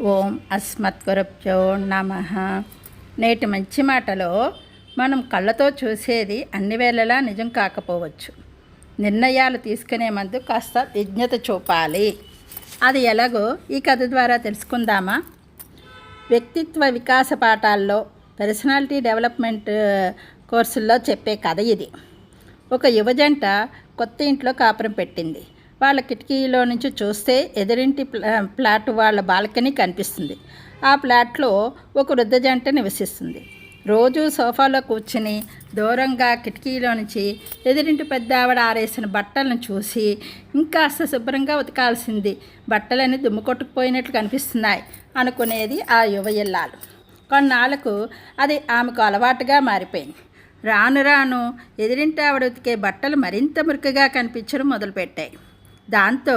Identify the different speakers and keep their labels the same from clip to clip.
Speaker 1: ఓం అస్మద్గురుభ్యో నమః. నేటి మంచి మాటలో మనం కళ్ళతో చూసేది అన్ని వేళలా నిజం కాకపోవచ్చు. నిర్ణయాలు తీసుకునే ముందు కాస్త విజ్ఞత చూపాలి. అది ఎలాగో ఈ కథ ద్వారా తెలుసుకుందామా? వ్యక్తిత్వ వికాస పాఠాల్లో, పర్సనాలిటీ డెవలప్మెంట్ కోర్సుల్లో చెప్పే కథ ఇది. ఒక యువజంట కొత్త ఇంట్లో కాపురం పెట్టింది. వాళ్ళ కిటికీలో నుంచి చూస్తే ఎదురింటి ఫ్లాట్ వాళ్ళ బాల్కనీ కనిపిస్తుంది. ఆ ఫ్లాట్లో ఒక వృద్ధ జంట నివసిస్తుంది. రోజు సోఫాలో కూర్చుని దూరంగా కిటికీలో నుంచి ఎదురింటి పెద్ద ఆవిడ ఆరేసిన బట్టలను చూసి ఇంకాస్త శుభ్రంగా ఉతకాల్సింది, బట్టలని దుమ్ము కొట్టుకుపోయినట్లు కనిపిస్తున్నాయి అనుకునేది ఆ యువ ఇల్లాలు. కొన్నాళ్లకు అది ఆమెకు అలవాటుగా మారిపోయింది. రాను రాను ఎదురింటి ఆవిడ ఉతికే బట్టలు మరింత మురికిగా కనిపించడం మొదలుపెట్టాయి. దాంతో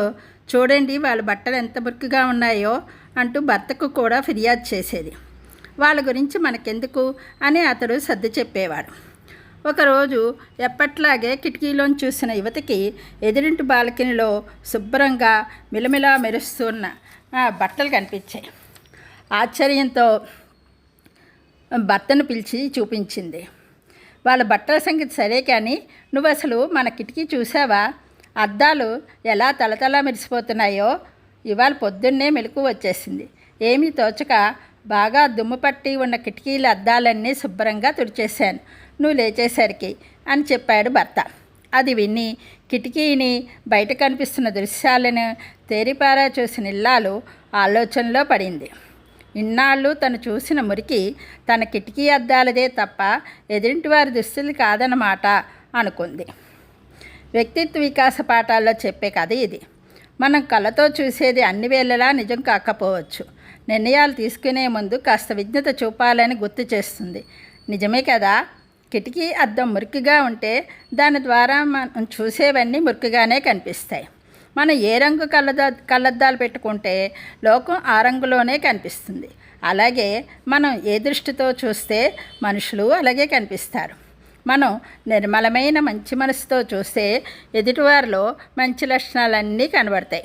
Speaker 1: చూడండి వాళ్ళ బట్టలు ఎంత మురికిగా ఉన్నాయో అంటూ భర్తకు కూడా ఫిర్యాదు చేసేది. వాళ్ళ గురించి మనకెందుకు అని అతడు సర్ది చెప్పేవాడు. ఒకరోజు ఎప్పట్లాగే కిటికీలోని చూసిన యువతికి ఎదురింటి బాల్కనీలో శుభ్రంగా మిలమిలా మెరుస్తున్న బట్టలు కనిపించాయి. ఆశ్చర్యంతో భర్తను పిలిచి చూపించింది. వాళ్ళ బట్టల సంగతి సరే, కానీ నువ్వు అసలు మన కిటికీ చూసావా? అద్దాలు ఎలా తలతలా మెరిసిపోతున్నాయో. ఇవాళ పొద్దున్నే మెలకు వచ్చేసింది. ఏమీ తోచక బాగా దుమ్ము పట్టి ఉన్న కిటికీల అద్దాలన్నీ శుభ్రంగా తుడిచేశాను నువ్వు లేచేసరికి అని చెప్పాడు భర్త. అది విని కిటికీని బయట కనిపిస్తున్న దృశ్యాలను తేరిపారా చూసిన ఇల్లాలు ఆలోచనలో పడింది. ఇన్నాళ్ళు తను చూసిన మురికి తన కిటికీ అద్దాలదే తప్ప ఎదురింటి వారి దుస్తులు కాదన్నమాట అనుకుంది. వ్యక్తిత్వ వికాస పాఠాల్లో చెప్పే కథ ఇది. మనం కళ్ళతో చూసేది అన్ని వేళలా నిజం కాకపోవచ్చు. నిర్ణయాలు తీసుకునే ముందు కాస్త విజ్ఞత చూపాలని గుర్తు చేస్తుంది. నిజమే కదా, కిటికీ అద్దం మురికిగా ఉంటే దాని ద్వారా మనం చూసేవన్నీ మురికిగానే కనిపిస్తాయి. మనం ఏ రంగు కళ్ళద్దాలు పెట్టుకుంటే లోకం ఆ రంగులోనే కనిపిస్తుంది. అలాగే మనం ఏ దృష్టితో చూస్తే మనుషులు అలాగే కనిపిస్తారు. మనం నిర్మలమైన మంచి మనసుతో చూస్తే ఎదుటివారిలో మంచి లక్షణాలన్నీ కనబడతాయి.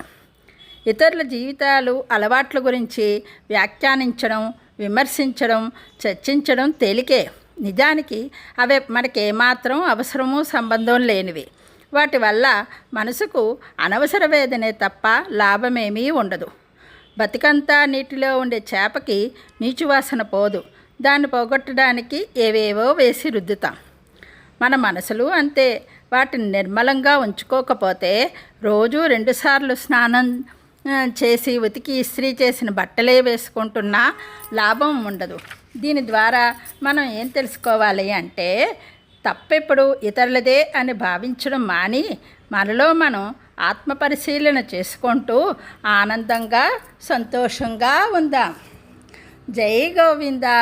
Speaker 1: ఇతరుల జీవితాలు, అలవాట్ల గురించి వ్యాఖ్యానించడం, విమర్శించడం, చర్చించడం తేలికే. నిజానికి అవి మనకేమాత్రం అవసరమూ సంబంధం లేనివి. వాటి వల్ల మనసుకు అనవసర వేదనే తప్ప లాభమేమీ ఉండదు. బతికంతా నీటిలో ఉండే చేపకి నీచువాసన పోదు. దాన్ని పోగొట్టడానికి ఏవేవో వేసి రుద్దుతాం. మన మనసులు అంతే. వాటిని నిర్మలంగా ఉంచుకోకపోతే రోజు 2 సార్లు స్నానం చేసి ఉతికి ఇస్త్రీ చేసిన బట్టలే వేసుకుంటున్నా లాభం ఉండదు. దీని ద్వారా మనం ఏం తెలుసుకోవాలి అంటే, తప్పెప్పుడు ఇతరులదే అని భావించడం మాని మనలో మనం ఆత్మపరిశీలన చేసుకుంటూ ఆనందంగా, సంతోషంగా ఉందాం. జై గోవిందా.